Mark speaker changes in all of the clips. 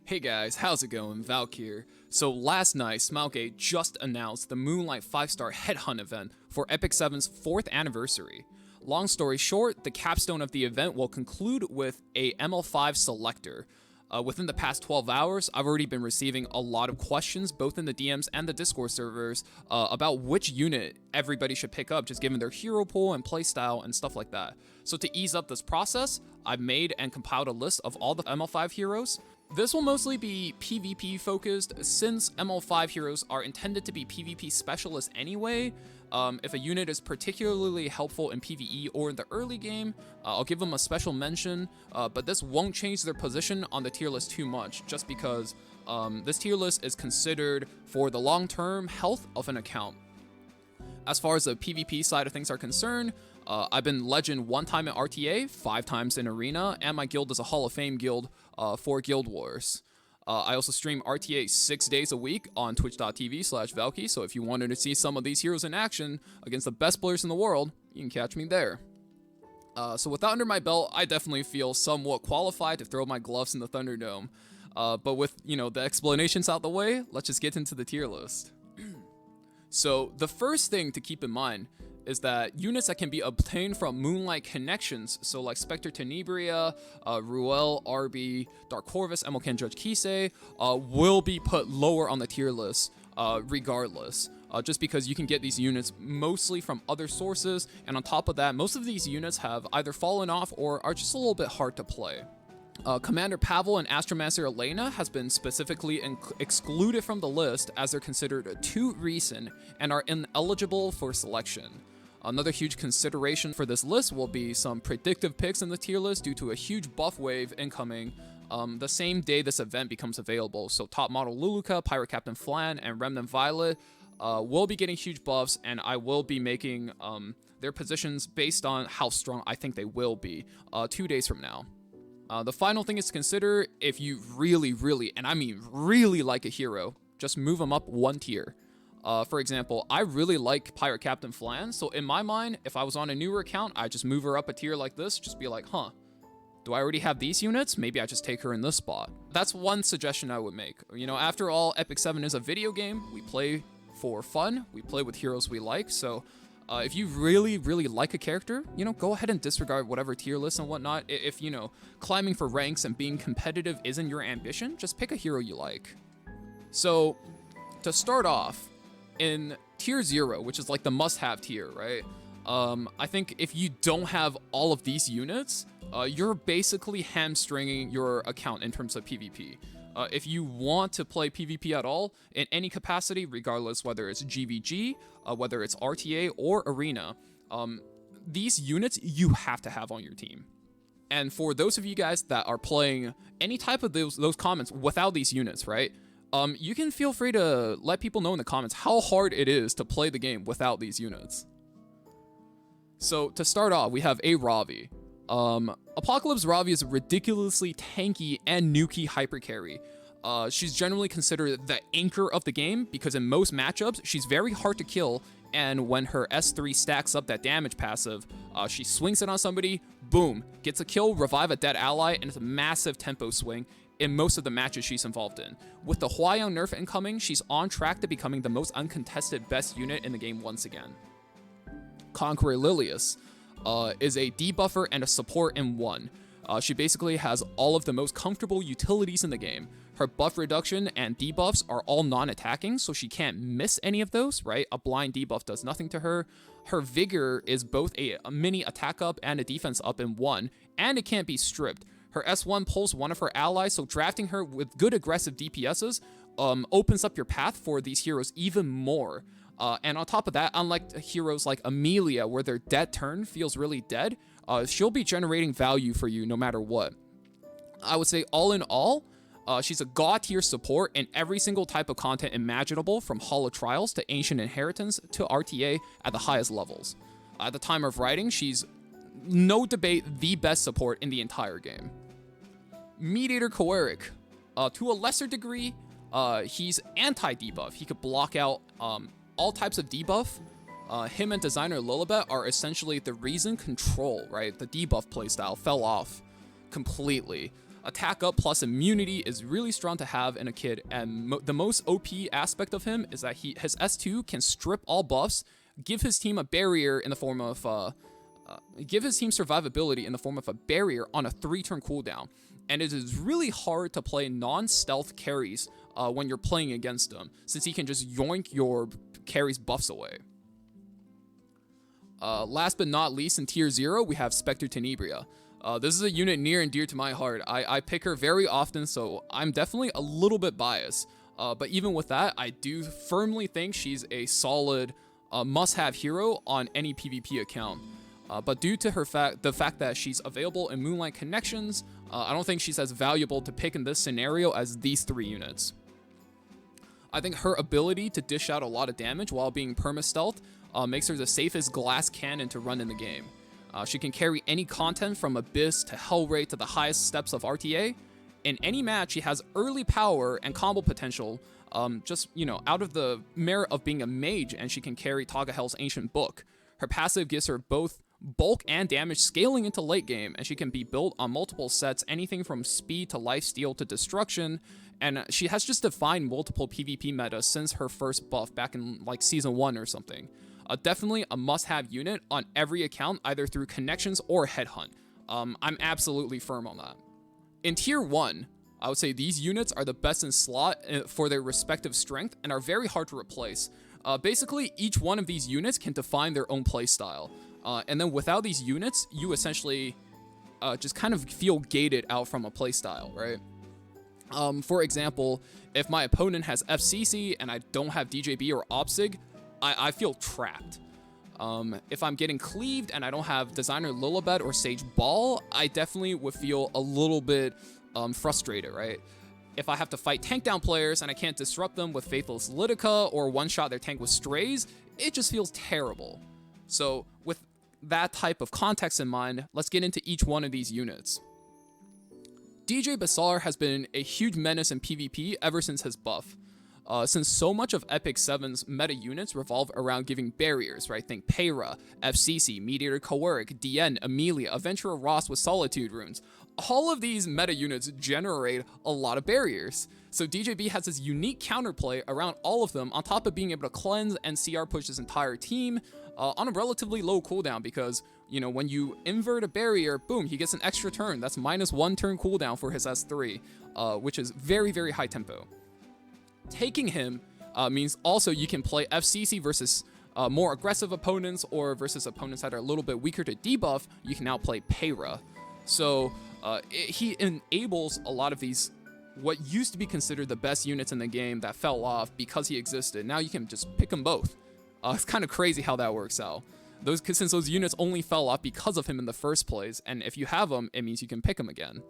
Speaker 1: Hey guys, how's it going? Valk here. So last night, Smilegate just announced the Moonlight 5-star Headhunt event for Epic 7's 4th anniversary. Long story short, the capstone of the event will conclude with a ML5 Selector. Within the past 12 hours, I've already been receiving a lot of questions, both in the DMs and the Discord servers, about which unit everybody should pick up, just given their hero pool and playstyle and stuff like that. So to ease up this process, I've made and compiled a list of all the ML5 heroes. This will mostly be PvP focused, since ML5 heroes are intended to be PvP specialists anyway. If a unit is particularly helpful in PvE or in the early game, I'll give them a special mention, but this won't change their position on the tier list too much, just because this tier list is considered for the long-term health of an account. As far as the PvP side of things are concerned, I've been Legend 1 time in RTA, 5 times in Arena, and my guild is a Hall of Fame guild for Guild Wars. I also stream RTA 6 days a week on twitch.tv/Valky, so if you wanted to see some of these heroes in action against the best players in the world, you can catch me there. So with that under my belt, I definitely feel somewhat qualified to throw my gloves in the Thunderdome. But with, the explanations out the way, let's just get into the tier list. So the first thing to keep in mind is that units that can be obtained from Moonlight connections, so like Spectre Tenebria, Ruele, Arby, DCorvus, MLKen Judge Kise, will be put lower on the tier list regardless. Just because you can get these units mostly from other sources, and on top of that, most of these units have either fallen off or are just a little bit hard to play. Commander Cavel and Astromancer A.Elena has been specifically excluded from the list as they're considered too recent and are ineligible for selection. Another huge consideration for this list will be some predictive picks in the tier list due to a huge buff wave incoming the same day this event becomes available. So top model Luluka, Pirate Captain Flan, and Remnant Violet will be getting huge buffs, and I will be making their positions based on how strong I think they will be 2 days from now. The final thing is to consider, if you really, and I mean really like a hero, just move them up 1 tier. For example, I really like Pirate Captain Flan, so in my mind, if I was on a newer account, I'd just move her up a tier like this, just be like, do I already have these units? Maybe I just take her in this spot. That's one suggestion I would make. After all, Epic 7 is a video game. We play for fun. We play with heroes we like, so if you really like a character, go ahead and disregard whatever tier list and whatnot. If, climbing for ranks and being competitive isn't your ambition, just pick a hero you like. So, to start off, in tier 0, which is like the must-have tier, right? I think if you don't have all of these units, you're basically hamstringing your account in terms of PvP. If you want to play PvP at all, in any capacity, regardless whether it's GVG, whether it's RTA or Arena, these units you have to have on your team. And for those of you guys that are playing any type of those comments without these units, right? You can feel free to let people know in the comments how hard it is to play the game without these units. So to start off, we have A.Ravi. Apocalypse Ravi is a ridiculously tanky and nukey hypercarry. She's generally considered the anchor of the game because in most matchups, she's very hard to kill, and when her S3 stacks up that damage passive, she swings it on somebody, boom, gets a kill, revive a dead ally, and it's a massive tempo swing in most of the matches she's involved in. With the Hwayoung nerf incoming, she's on track to becoming the most uncontested best unit in the game once again. Conqueror Lilias is a debuffer and a support in one. She basically has all of the most comfortable utilities in the game. Her buff reduction and debuffs are all non-attacking, so she can't miss any of those, right? A blind debuff does nothing to her. Her vigor is both a mini attack up and a defense up in one, and it can't be stripped. Her S1 pulls one of her allies, so drafting her with good aggressive DPSs opens up your path for these heroes even more. And on top of that, unlike heroes like Amelia, where their dead turn feels really dead, she'll be generating value for you no matter what. I would say all in all, she's a God tier support in every single type of content imaginable, from Holo Trials to Ancient Inheritance to RTA at the highest levels. At the time of writing, she's no debate the best support in the entire game. Mediator Kawerik. To a lesser degree, he's anti-debuff. He could block out all types of debuff. Him and Designer Lilibet are essentially the reason Control, right, the debuff playstyle, fell off completely. Attack up plus immunity is really strong to have in a kid, and the most OP aspect of him is that his S2 can strip all buffs, give his team a barrier in the form of give his team survivability in the form of a barrier on a 3-turn cooldown. And it is really hard to play non-stealth carries when you're playing against him, since he can just yoink your carries buffs away. Last but not least, in tier 0, we have Spectre Tenebria. This is a unit near and dear to my heart. I pick her very often, so I'm definitely a little bit biased. But even with that, I do firmly think she's a solid must-have hero on any PvP account. But due to the fact that she's available in Moonlight Connections, I don't think she's as valuable to pick in this scenario as these 3 units. I think her ability to dish out a lot of damage while being perma-stealth makes her the safest glass cannon to run in the game. She can carry any content from Abyss to Hellray to the highest steps of RTA. In any match, she has early power and combo potential, just, out of the merit of being a mage, and she can carry Tagahel's Ancient Book. Her passive gives her both bulk and damage scaling into late game, and she can be built on multiple sets, anything from speed to lifesteal to destruction, and she has just defined multiple PvP metas since her first buff back in like season 1 or something. Definitely a must-have unit on every account, either through connections or headhunt. I'm absolutely firm on that. In tier 1, I would say these units are the best in slot for their respective strength and are very hard to replace. Basically, each one of these units can define their own playstyle. And then without these units, you essentially just kind of feel gated out from a playstyle, right? For example, if my opponent has FCC and I don't have DJB or Op.Sig, I feel trapped. If I'm getting cleaved and I don't have Designer Lilibet or Sage Baal, I definitely would feel a little bit frustrated, right? If I have to fight tank down players and I can't disrupt them with Faithless Lidica or one-shot their tank with Straze, it just feels terrible. So with that type of context in mind, let's get into each one of these units. DJ Basar has been a huge menace in PvP ever since his buff. Since so much of Epic 7's meta units revolve around giving barriers, right? Think Peyra, FCC, Mediator Kawerik, DN, Amelia, Adventurer Ross with Solitude runes. All of these meta units generate a lot of barriers. So DJB has this unique counterplay around all of them, on top of being able to cleanse and CR push his entire team on a relatively low cooldown, because, when you invert a barrier, boom, he gets an extra turn. That's -1 turn cooldown for his S3, which is very, very high tempo. Taking him means also you can play FCC versus more aggressive opponents, or versus opponents that are a little bit weaker to debuff, you can now play Peyra. So he enables a lot of these, what used to be considered the best units in the game that fell off because he existed. Now you can just pick them both. It's kind of crazy how that works out. Since those units only fell off because of him in the first place, and if you have them, it means you can pick them again.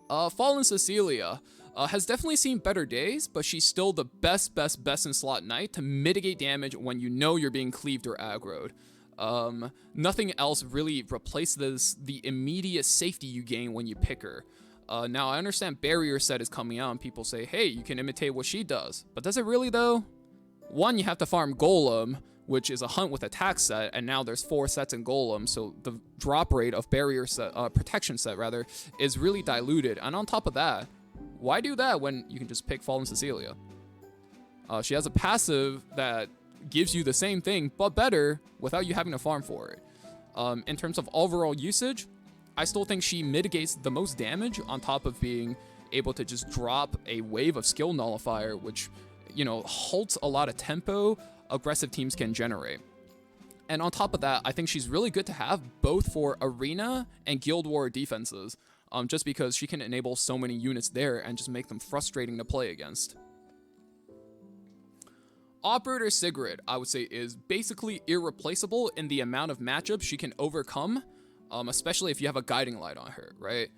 Speaker 1: Fallen Cecilia has definitely seen better days, but she's still the best in slot knight to mitigate damage when you're being cleaved or aggroed. Nothing else really replaces the immediate safety you gain when you pick her. Now, I understand Barrier Set is coming out and people say, hey, you can imitate what she does. But does it really, though? One, you have to farm Golem, which is a hunt with attack set, and now there's 4 sets in Golem, so the drop rate of Barrier Set, Protection Set, rather, is really diluted. And on top of that, why do that when you can just pick Fallen Cecilia? She has a passive that gives you the same thing, but better, without you having to farm for it. In terms of overall usage, I still think she mitigates the most damage, on top of being able to just drop a wave of skill nullifier, which, halts a lot of tempo aggressive teams can generate. And on top of that, I think she's really good to have both for arena and guild war defenses, just because she can enable so many units there and just make them frustrating to play against. A.Sigret, I would say, is basically irreplaceable in the amount of matchups she can overcome, especially if you have a guiding light on her, right?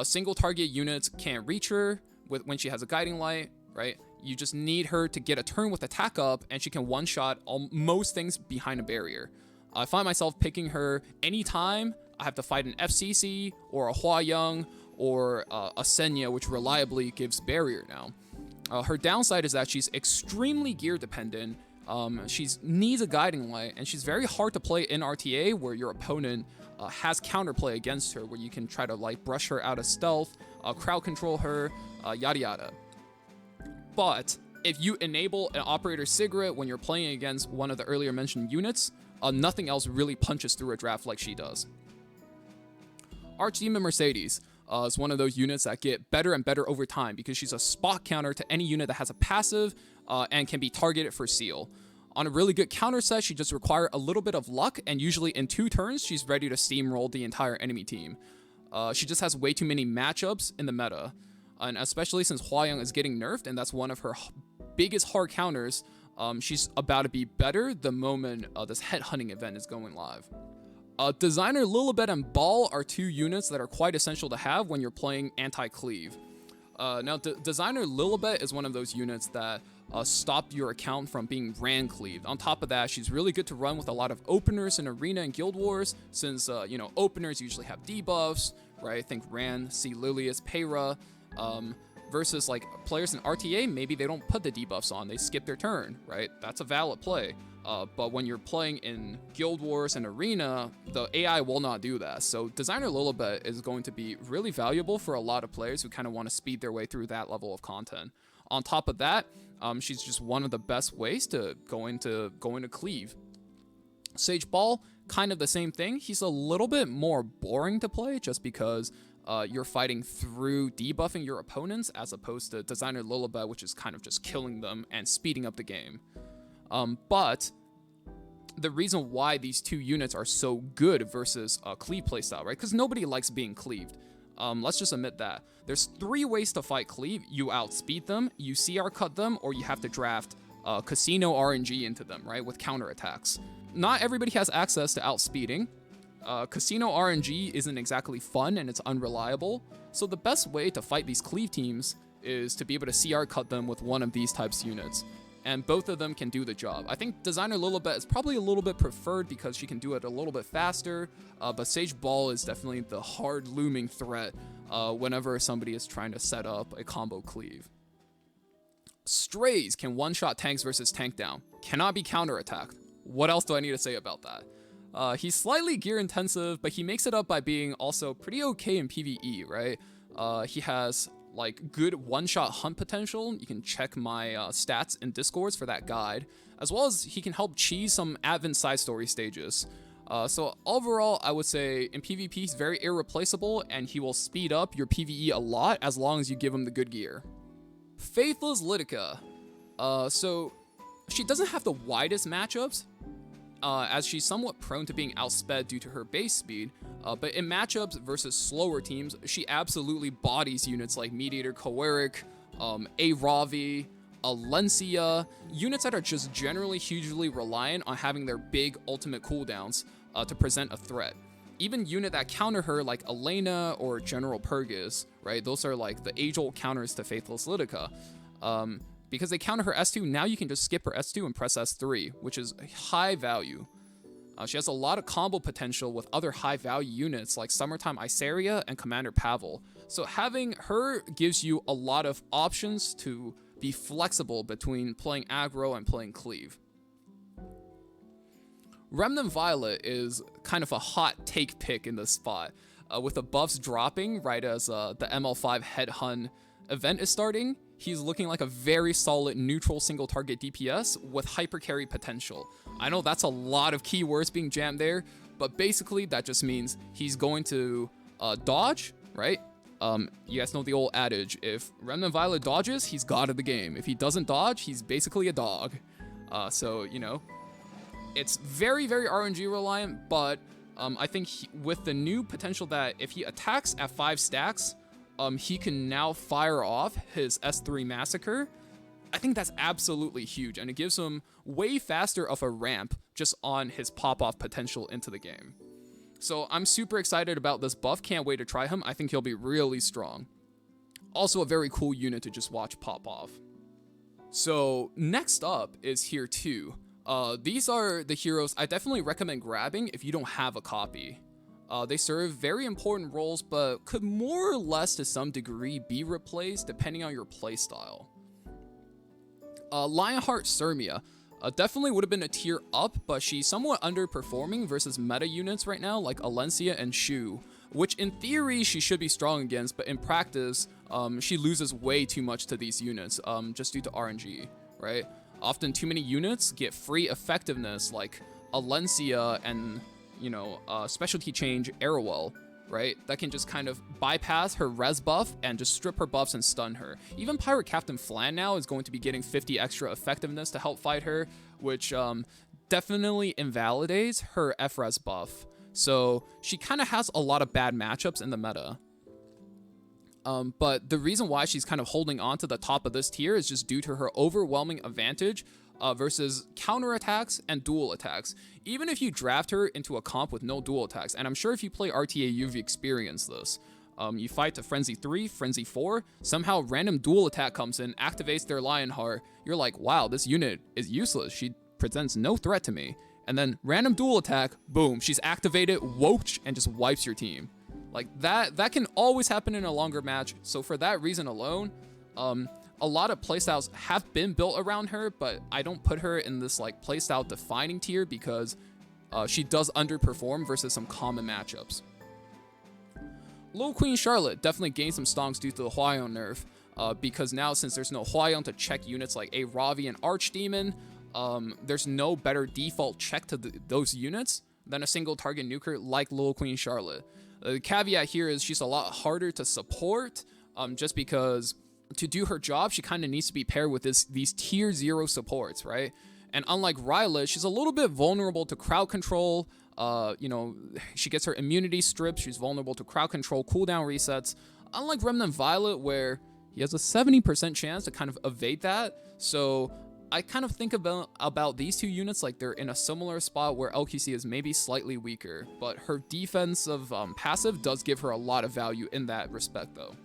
Speaker 1: Single target units can't reach her when she has a guiding light, right? You just need her to get a turn with attack up, and she can one-shot most things behind a barrier. I find myself picking her anytime I have to fight an FCC, or a Hua-Young, or a Senya, which reliably gives barrier now. Her downside is that she's extremely gear dependent, She needs a guiding light, and she's very hard to play in RTA, where your opponent has counterplay against her, where you can try to like brush her out of stealth, crowd control her, yada yada. But if you enable an Op.Sigret when you're playing against one of the earlier mentioned units, nothing else really punches through a draft like she does. Archdemon Mercedes is one of those units that get better and better over time because she's a spot counter to any unit that has a passive and can be targeted for seal. On a really good counter set, she just requires a little bit of luck, and usually in 2 turns, she's ready to steamroll the entire enemy team. She just has way too many matchups in the meta, and especially since Hua-Young is getting nerfed, and that's one of her biggest hard counters, she's about to be better the moment this headhunting event is going live. Designer Lilibet and Baal are 2 units that are quite essential to have when you're playing anti-cleave. Now, Designer Lilibet is one of those units that stop your account from being ran cleaved. On top of that, she's really good to run with a lot of openers in Arena and Guild Wars, since, openers usually have debuffs, right? Think Ran, C.Lilias, Peyra, versus, like, players in RTA, maybe they don't put the debuffs on, they skip their turn, right? That's a valid play. But when you're playing in Guild Wars and Arena, the AI will not do that. So Designer Lilibet is going to be really valuable for a lot of players who kind of want to speed their way through that level of content. On top of that, she's just one of the best ways to go into cleave. Sage Baal, kind of the same thing. He's a little bit more boring to play just because you're fighting through debuffing your opponents, as opposed to Designer Lilibet, which is kind of just killing them and speeding up the game. But the reason why these 2 units are so good versus cleave playstyle, right? Because nobody likes being cleaved. Let's just admit that. There's 3 ways to fight cleave. You outspeed them, you CR cut them, or you have to draft casino RNG into them, right? With counterattacks. Not everybody has access to outspeeding. Casino RNG isn't exactly fun, and it's unreliable. So the best way to fight these cleave teams is to be able to CR cut them with one of these types of units. And both of them can do the job. I think Designer Lilibet is probably a little bit preferred because she can do it a little bit faster, but Sage Baal is definitely the hard looming threat whenever somebody is trying to set up a combo cleave. Straze can one-shot tanks versus tank down. Cannot be counterattacked. What else do I need to say about that? He's slightly gear intensive, but he makes it up by being also pretty okay in PvE, right? He has like good one-shot hunt potential. You can check my stats in Discords for that guide, as well as he can help cheese some Advent side story stages. So overall, I would say in PvP he's very irreplaceable, and he will speed up your PvE a lot as long as you give him the good gear. F.Lidica. So she doesn't have the widest matchups, as she's somewhat prone to being outsped due to her base speed, but in matchups versus slower teams, she absolutely bodies units like Mediator Kawerik, A.Ravi, Alencia, units that are just generally hugely reliant on having their big ultimate cooldowns to present a threat. Even unit that counter her like A.Elena or General Purgus, right? Those are like the age-old counters to F.Lidica. Because they counter her S2, now you can just skip her S2 and press S3, which is high value. She has a lot of combo potential with other high value units like Summertime Iceria and Commander Cavel. So having her gives you a lot of options to be flexible between playing aggro and playing cleave. Remnant Violet is kind of a hot take pick in this spot, with the buffs dropping right as the ML5 Headhunt event is starting. He's looking like a very solid neutral single target DPS with hyper carry potential. I know that's a lot of keywords being jammed there, but basically that just means he's going to dodge, right? You guys know the old adage, if Remnant Violet dodges, he's god of the game. If he doesn't dodge, he's basically a dog. So, you know, it's very, very RNG reliant, but I think with the new potential that if he attacks at 5 stacks, he can now fire off his S3 Massacre. I think that's absolutely huge, and it gives him way faster of a ramp just on his pop-off potential into the game. So I'm super excited about this buff, can't wait to try him. I think he'll be really strong. Also a very cool unit to just watch pop off. So next up is here 2. These are the heroes I definitely recommend grabbing if you don't have a copy. They serve very important roles, but could more or less to some degree be replaced depending on your playstyle. Lionheart Sirmia. Definitely would have been a tier up, but she's somewhat underperforming versus meta units right now, like Alencia and Shu, which in theory she should be strong against, but in practice, she loses way too much to these units, just due to RNG, right? Often too many units get free effectiveness, like Alencia and, you know, specialty change Ruele, right? That can just kind of bypass her res buff and just strip her buffs and stun her. Even Pirate Captain Flan now is going to be getting 50 extra effectiveness to help fight her, which definitely invalidates her F-res buff. So she kind of has a lot of bad matchups in the meta. But the reason why she's kind of holding on to the top of this tier is just due to her overwhelming advantage versus counterattacks and dual attacks. Even if you draft her into a comp with no dual attacks, and I'm sure if you play RTA, you've experienced this. You fight to Frenzy 3, Frenzy 4, somehow random dual attack comes in, activates their Lionheart. You're like, wow, this unit is useless. She presents no threat to me. And then random dual attack, boom, she's activated, whoosh, and just wipes your team. Like, that can always happen in a longer match. So for that reason alone, a lot of playstyles have been built around her, but I don't put her in this like playstyle defining tier because she does underperform versus some common matchups. Little Queen Charlotte definitely gained some stonks due to the Huayon nerf, because now since there's no Huayon to check units like A.Ravi and Archdemon, there's no better default check to those units than a single target nuker like Little Queen Charlotte. The caveat here is she's a lot harder to support, just because to do her job, she kind of needs to be paired with these tier 0 supports, right? And unlike Ruele, she's a little bit vulnerable to crowd control. You know, she gets her immunity stripped. She's vulnerable to crowd control, cooldown resets. Unlike Remnant Violet, where he has a 70% chance to kind of evade that. So I kind of think about these two units like they're in a similar spot where LQC is maybe slightly weaker, but her defensive passive does give her a lot of value in that respect, though.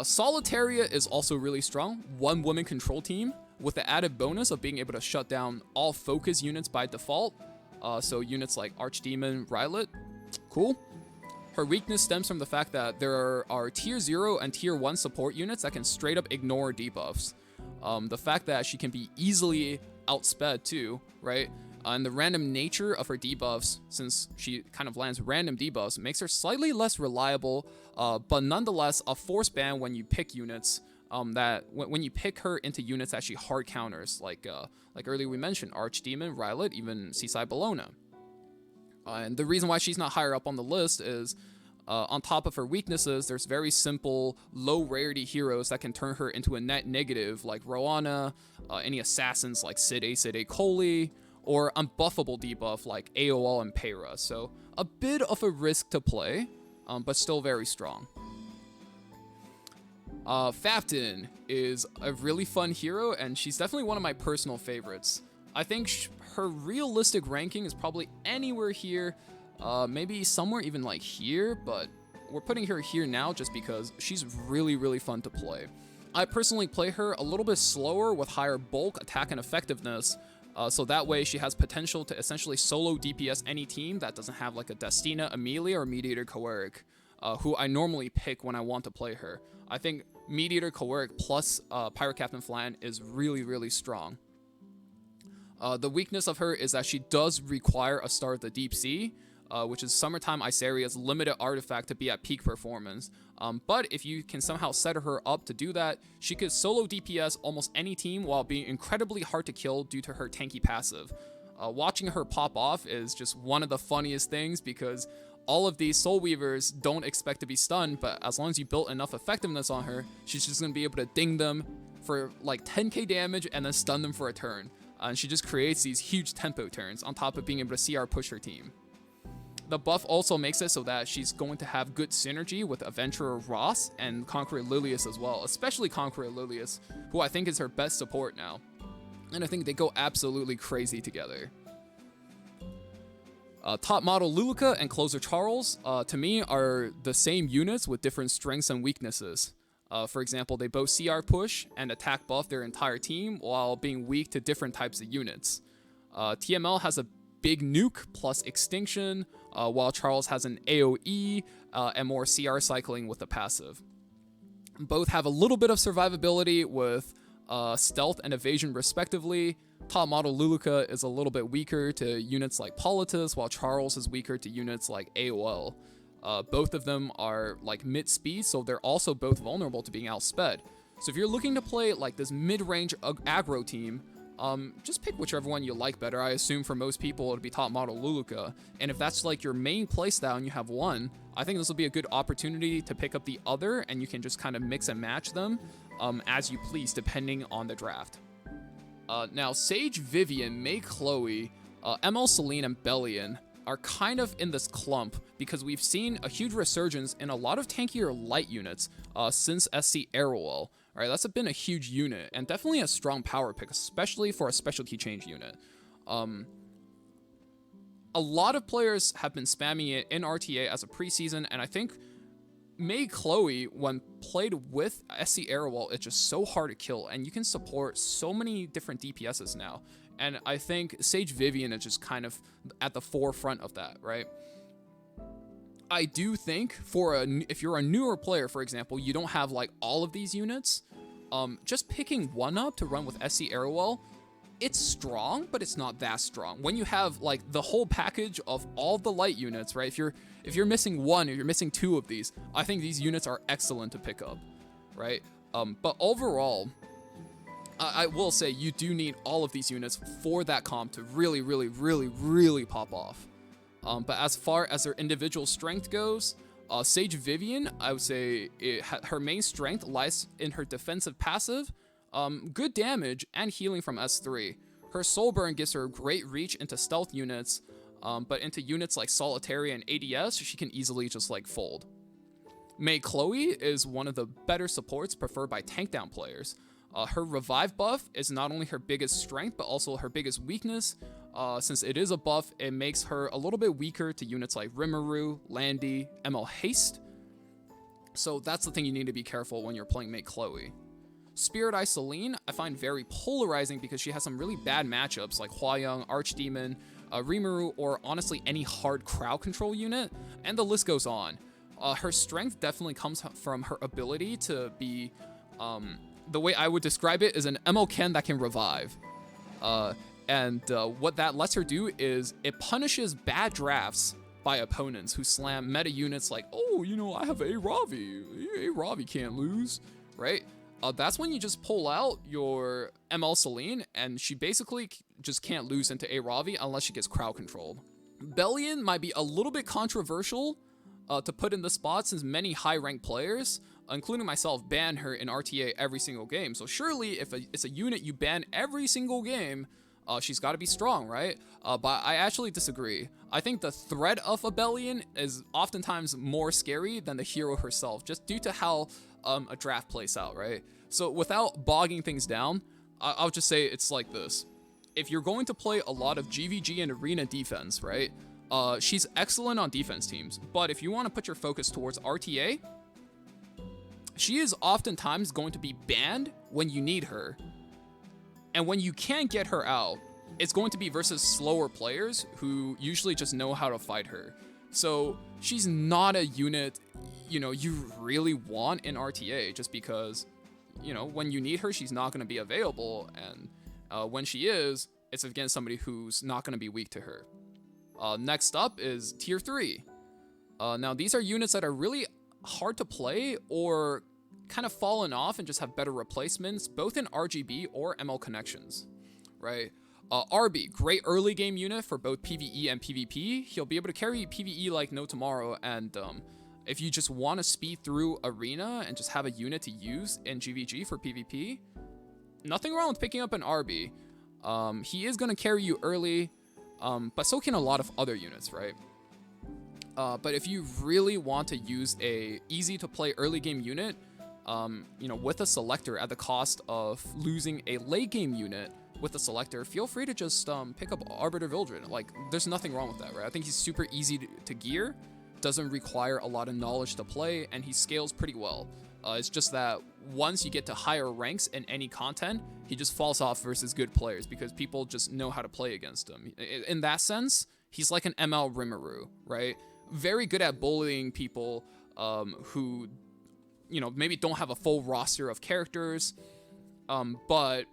Speaker 1: Solitaria is also really strong, one woman control team, with the added bonus of being able to shut down all focus units by default. So units like Archdemon, Ruele, cool. Her weakness stems from the fact that there are tier 0 and tier 1 support units that can straight up ignore debuffs. The fact that she can be easily outsped too, right? And the random nature of her debuffs, since she kind of lands random debuffs, makes her slightly less reliable, but nonetheless a force ban when you pick units, when you pick her into units that she hard counters, like earlier we mentioned, Archdemon, Ruele, even Seaside Bellona. And the reason why she's not higher up on the list is, on top of her weaknesses, there's very simple, low rarity heroes that can turn her into a net negative, like Roana, any assassins like Side Koli, or unbuffable debuff like AOL and Peyra. So a bit of a risk to play, but still very strong. Faptain is a really fun hero, and she's definitely one of my personal favorites. I think her realistic ranking is probably anywhere here, maybe somewhere even like here, but we're putting her here now just because she's really, really fun to play. I personally play her a little bit slower with higher bulk, attack, and effectiveness, so that way she has potential to essentially solo DPS any team that doesn't have like a Destina, Amelia, or Mediator Kawerik, who I normally pick when I want to play her. I think Mediator Kawerik plus Pirate Captain Flan is really, really strong. The weakness of her is that she does require a Star of the Deep Sea, which is Summertime Iceria's limited artifact to be at peak performance. But if you can somehow set her up to do that, she could solo DPS almost any team while being incredibly hard to kill due to her tanky passive. Watching her pop off is just one of the funniest things because all of these Soul Weavers don't expect to be stunned, but as long as you built enough effectiveness on her, she's just going to be able to ding them for like 10k damage and then stun them for a turn. And she just creates these huge tempo turns on top of being able to CR push her team. The buff also makes it so that she's going to have good synergy with Adventurer Ross and Conqueror Lilias as well, especially Conqueror Lilias, who I think is her best support now. And I think they go absolutely crazy together. Top model Luluka and Closer Charles, to me, are the same units with different strengths and weaknesses. For example, they both CR push and attack buff their entire team while being weak to different types of units. TML has a big nuke plus extinction, while Charles has an AoE and more CR cycling with the passive. Both have a little bit of survivability with stealth and evasion respectively, top model Luluka is a little bit weaker to units like Politis, while Charles is weaker to units like AOL. Both of them are like mid-speed, so they're also both vulnerable to being outsped. So if you're looking to play like this mid-range aggro team, just pick whichever one you like better. I assume for most people it'll be top model Luluka. And if that's like your main playstyle and you have one, I think this will be a good opportunity to pick up the other, and you can just kind of mix and match them as you please, depending on the draft. Now, Sage, Vivian, Maid, Chloe, ML Celine, and Belian are kind of in this clump because we've seen a huge resurgence in a lot of tankier light units since SC Ruele. Right, that's been a huge unit and definitely a strong power pick, especially for a specialty change unit. A lot of players have been spamming it in RTA as a preseason, and I think Maid Chloe, when played with SC Ruele, it's just so hard to kill, and you can support so many different DPSs now. And I think Sage Vivian is just kind of at the forefront of that, right? I do think if you're a newer player, for example, you don't have like all of these units, just picking one up to run with SC Ruele, it's strong, but it's not that strong. When you have like the whole package of all the light units, right? If you're missing one or you're missing two of these, I think these units are excellent to pick up, right? But overall, I will say you do need all of these units for that comp to really, really, really, really pop off. But as far as their individual strength goes, Sage Vivian, I would say her main strength lies in her defensive passive, good damage, and healing from S3. Her Soul Burn gives her great reach into stealth units, but into units like Solitary and ADS, she can easily just like fold. Maid Chloe is one of the better supports preferred by tank down players. Her revive buff is not only her biggest strength, but also her biggest weakness. Since it is a buff, it makes her a little bit weaker to units like Rimuru, Landy, MLHaste. So that's the thing you need to be careful when you're playing Maid Chloe. Spirit Eye Celine, I find very polarizing because she has some really bad matchups like Hwayoung, Archdemon, Rimuru, or honestly any hard crowd control unit, and the list goes on. Her strength definitely comes from her ability to be, the way I would describe it is an MLKen that can revive. And what that lets her do is it punishes bad drafts by opponents who slam meta units like, oh, you know, I have A.Ravi. A.Ravi can't lose, right? That's when you just pull out your ML Celine, and she basically just can't lose into A.Ravi unless she gets crowd controlled. Belian might be a little bit controversial to put in the spot since many high-ranked players, including myself, ban her in RTA every single game. So surely if it's a unit you ban every single game, she's got to be strong, right? But I actually disagree. I think the threat of a Belian is oftentimes more scary than the hero herself, just due to how a draft plays out, right? So without bogging things down, I'll just say it's like this. If you're going to play a lot of GVG and arena defense, right? She's excellent on defense teams, but if you want to put your focus towards RTA, she is oftentimes going to be banned when you need her. And when you can't get her out, it's going to be versus slower players who usually just know how to fight her. So she's not a unit, you know, you really want in RTA just because, you know, when you need her, she's not going to be available. And when she is, it's against somebody who's not going to be weak to her. Next up is Tier 3. Now, these are units that are really hard to play or kind of fallen off and just have better replacements, both in RGB or ML connections, right? Arby, great early game unit for both PvE and PvP. He'll be able to carry PvE like no tomorrow, and if you just want to speed through arena and just have a unit to use in GVG for PvP, nothing wrong with picking up an Arby. He is going to carry you early, but so can a lot of other units, right? But if you really want to use a easy to play early game unit, you know, with a selector at the cost of losing a late game unit with a selector, feel free to just pick up Arbiter Vildred. Like, there's nothing wrong with that, right? I think he's super easy to gear, doesn't require a lot of knowledge to play, and he scales pretty well. It's just that once you get to higher ranks in any content, he just falls off versus good players because people just know how to play against him. In that sense, he's like an ML Rimuru, right? Very good at bullying people who, you know, maybe don't have a full roster of characters, but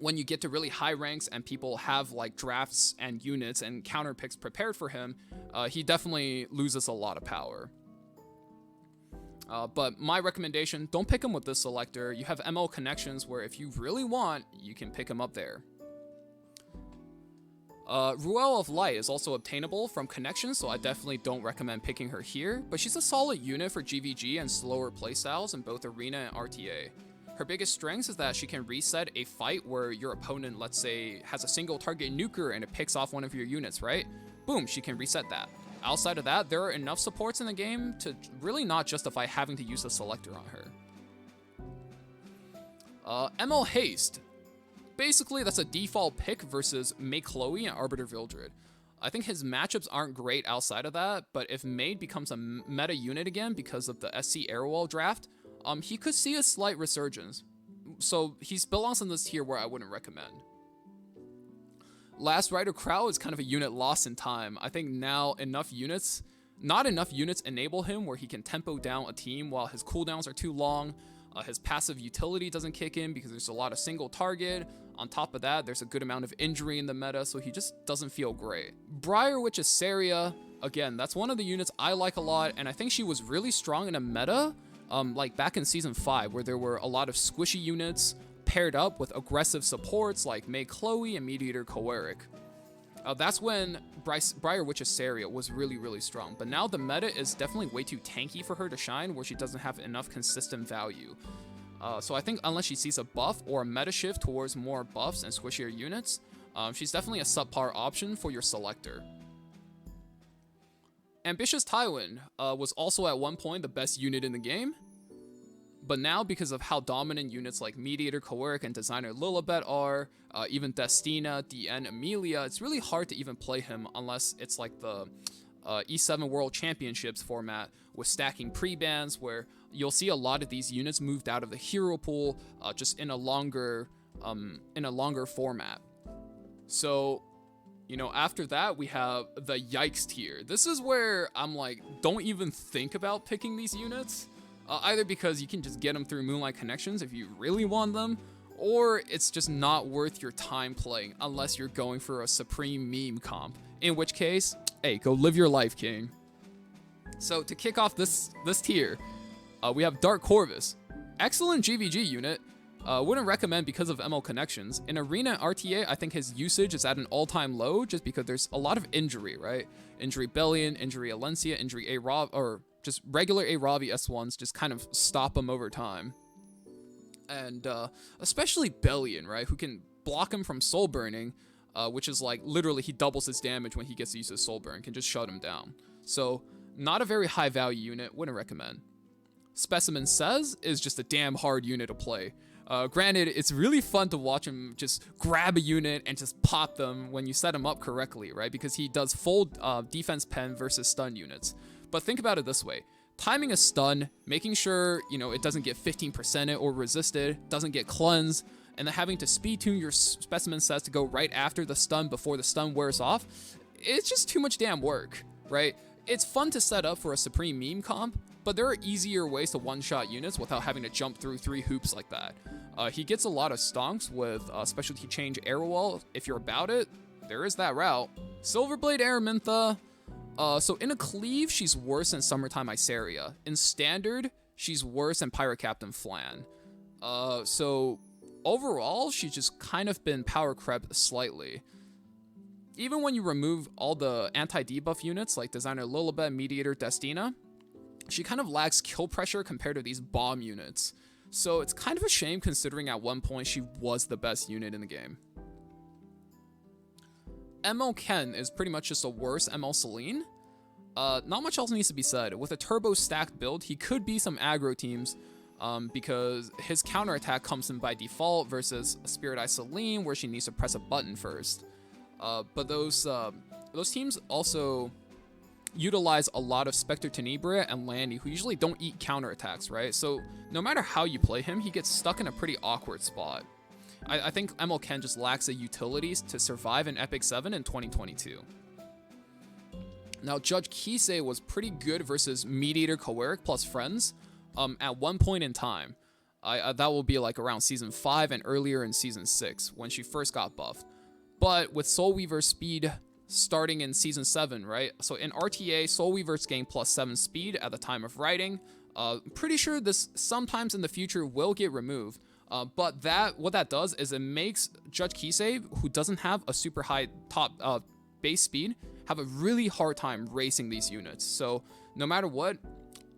Speaker 1: when you get to really high ranks and people have like drafts and units and counter picks prepared for him, he definitely loses a lot of power. But my recommendation, don't pick him with this selector. You have ML connections where if you really want, you can pick him up there. Ruele of Light is also obtainable from connections, so I definitely don't recommend picking her here, but she's a solid unit for GVG and slower playstyles in both Arena and RTA. Her biggest strengths is that she can reset a fight where your opponent, let's say, has a single target nuker and it picks off one of your units, right? Boom, she can reset that. Outside of that, there are enough supports in the game to really not justify having to use a selector on her. MLHaste. Basically, that's a default pick versus Maid Chloe and Arbiter Vildred. I think his matchups aren't great outside of that, but if Maid becomes a meta unit again because of the SC Airwall draft, he could see a slight resurgence. So he belongs in this tier where I wouldn't recommend. Last Rider Crow is kind of a unit lost in time. I think now not enough units enable him where he can tempo down a team while his cooldowns are too long. His passive utility doesn't kick in because there's a lot of single target. On top of that, there's a good amount of injury in the meta, so he just doesn't feel great. Briar Witch Assaria, again, that's one of the units I like a lot, and I think she was really strong in a meta, like back in Season 5, where there were a lot of squishy units paired up with aggressive supports like Maid Chloe and Mediator Kawerik. That's when Briar Witch Assaria was really, really strong. But now the meta is definitely way too tanky for her to shine, where she doesn't have enough consistent value. So I think unless she sees a buff or a meta shift towards more buffs and squishier units, she's definitely a subpar option for your selector. Ambitious Tywin was also at one point the best unit in the game. But now, because of how dominant units like Mediator Kawerik and Designer Lilibet are, even S.Tene, DN, Amelia, it's really hard to even play him unless it's like the E7 World Championships format with stacking pre-bans, where you'll see a lot of these units moved out of the hero pool just in a longer format. So, you know, after that, we have the Yikes tier. This is where I'm like, don't even think about picking these units. Either because you can just get them through Moonlight Connections if you really want them, or it's just not worth your time playing unless you're going for a Supreme meme comp, in which case, hey, go live your life, king. So to kick off this tier, we have DCorvus. Excellent GVG unit, wouldn't recommend because of ML Connections. In Arena RTA, I think his usage is at an all-time low just because there's a lot of injury, right? Injury Belian, injury Alencia, injury A.Ravi, or just regular A.Ravi S1s just kind of stop him over time. And especially Belian, right, who can block him from soul burning, which is like literally he doubles his damage when he gets to use his soul burn, can just shut him down. So not a very high value unit, wouldn't recommend. Specimen Says is just a damn hard unit to play. Granted, it's really fun to watch him just grab a unit and just pop them when you set him up correctly, right? Because he does full defense pen versus stun units. But think about it this way. Timing a stun, making sure, you know, it doesn't get 15%ed or resisted, doesn't get cleansed, and then having to speed tune your Specimen Says to go right after the stun before the stun wears off, it's just too much damn work, right? It's fun to set up for a Supreme meme comp, but there are easier ways to one-shot units without having to jump through 3 hoops like that. He gets a lot of stonks with specialty change Airwall. If you're about it, there is that route. Silverblade ATywin. So in a cleave, she's worse than Summertime Iceria. In standard, she's worse than Pirate Captain Flan. So overall, she's just kind of been power crept slightly. Even when you remove all the anti-debuff units like Designer Lilibet, Mediator, S.Tene, she kind of lacks kill pressure compared to these bomb units. So it's kind of a shame considering at one point she was the best unit in the game. MLKen is pretty much just a worse ML Celine. Not much else needs to be said. With a turbo stacked build, he could be some aggro teams because his counterattack comes in by default versus a Spirit Eye Celine where she needs to press a button first. But those teams also utilize a lot of Spectre Tenebria and Landy, who usually don't eat counterattacks, right? So no matter how you play him, he gets stuck in a pretty awkward spot. I think MLKen just lacks the utilities to survive in Epic 7 in 2022. Now, Judge Kise was pretty good versus Mediator Kawerik plus friends at one point in time. That will be like around Season 5 and earlier in Season 6 when she first got buffed. But with Soul Weaver speed starting in Season 7, right? So in RTA, Soul Weavers gain +7 speed at the time of writing. Pretty sure this sometimes in the future will get removed. But what that does is it makes Judge Kise, who doesn't have a super high top base speed, have a really hard time racing these units. So no matter what,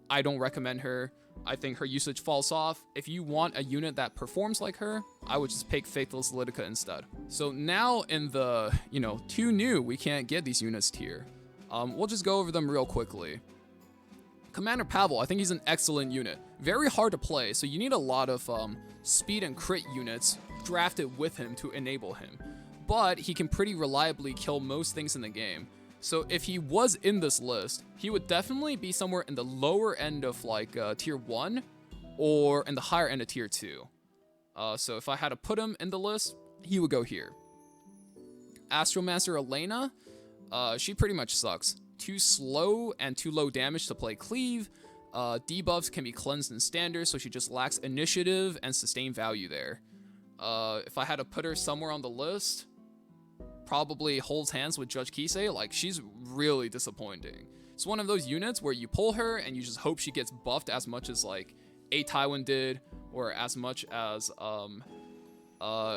Speaker 1: I don't recommend her. I think her usage falls off. If you want a unit that performs like her, I would just pick Faithful F.Lidica instead. So now in the, 2 new, we can't get these units tier. We'll just go over them real quickly. Commander Pavel, I think he's an excellent unit. Very hard to play, so you need a lot of speed and crit units drafted with him to enable him. But he can pretty reliably kill most things in the game. So if he was in this list, he would definitely be somewhere in the lower end of like tier 1 or in the higher end of tier 2. So if I had to put him in the list, he would go here. Astromancer A.Elena, she pretty much sucks. Too slow and too low damage to play cleave. Debuffs can be cleansed in standard, so she just lacks initiative and sustain value there. If I had to put her somewhere on the list, probably holds hands with Judge Kise. Like, she's really disappointing. It's one of those units where you pull her and you just hope she gets buffed as much as like ATywin did, or as much as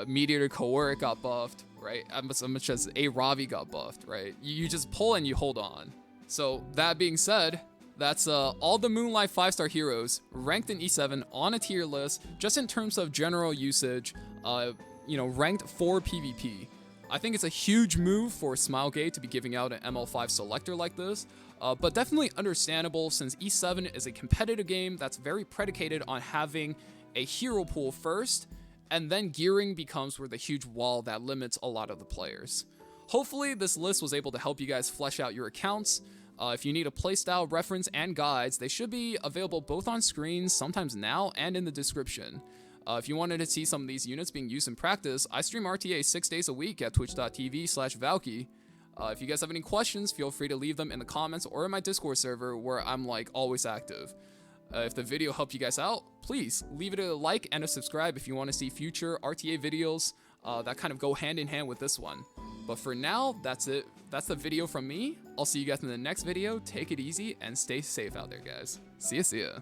Speaker 1: Mediator Kawerik got buffed, right? As much as A.Ravi got buffed, right? You just pull and you hold on. So that being said, that's all the Moonlight 5-star heroes ranked in E7 on a tier list, just in terms of general usage, ranked for PvP. I think it's a huge move for Smilegate to be giving out an ML5 Selector like this, but definitely understandable since E7 is a competitive game that's very predicated on having a hero pool first, and then gearing becomes where the huge wall that limits a lot of the players. Hopefully this list was able to help you guys flesh out your accounts. If you need a playstyle reference and guides, they should be available both on screens, sometimes now, and in the description. If you wanted to see some of these units being used in practice, I stream RTA 6 days a week at twitch.tv/Valky. If you guys have any questions, feel free to leave them in the comments or in my Discord server where I'm like always active. If the video helped you guys out, please leave it a like and a subscribe if you want to see future RTA videos that kind of go hand in hand with this one. But for now, that's it. That's the video from me. I'll see you guys in the next video. Take it easy and stay safe out there, guys. See ya.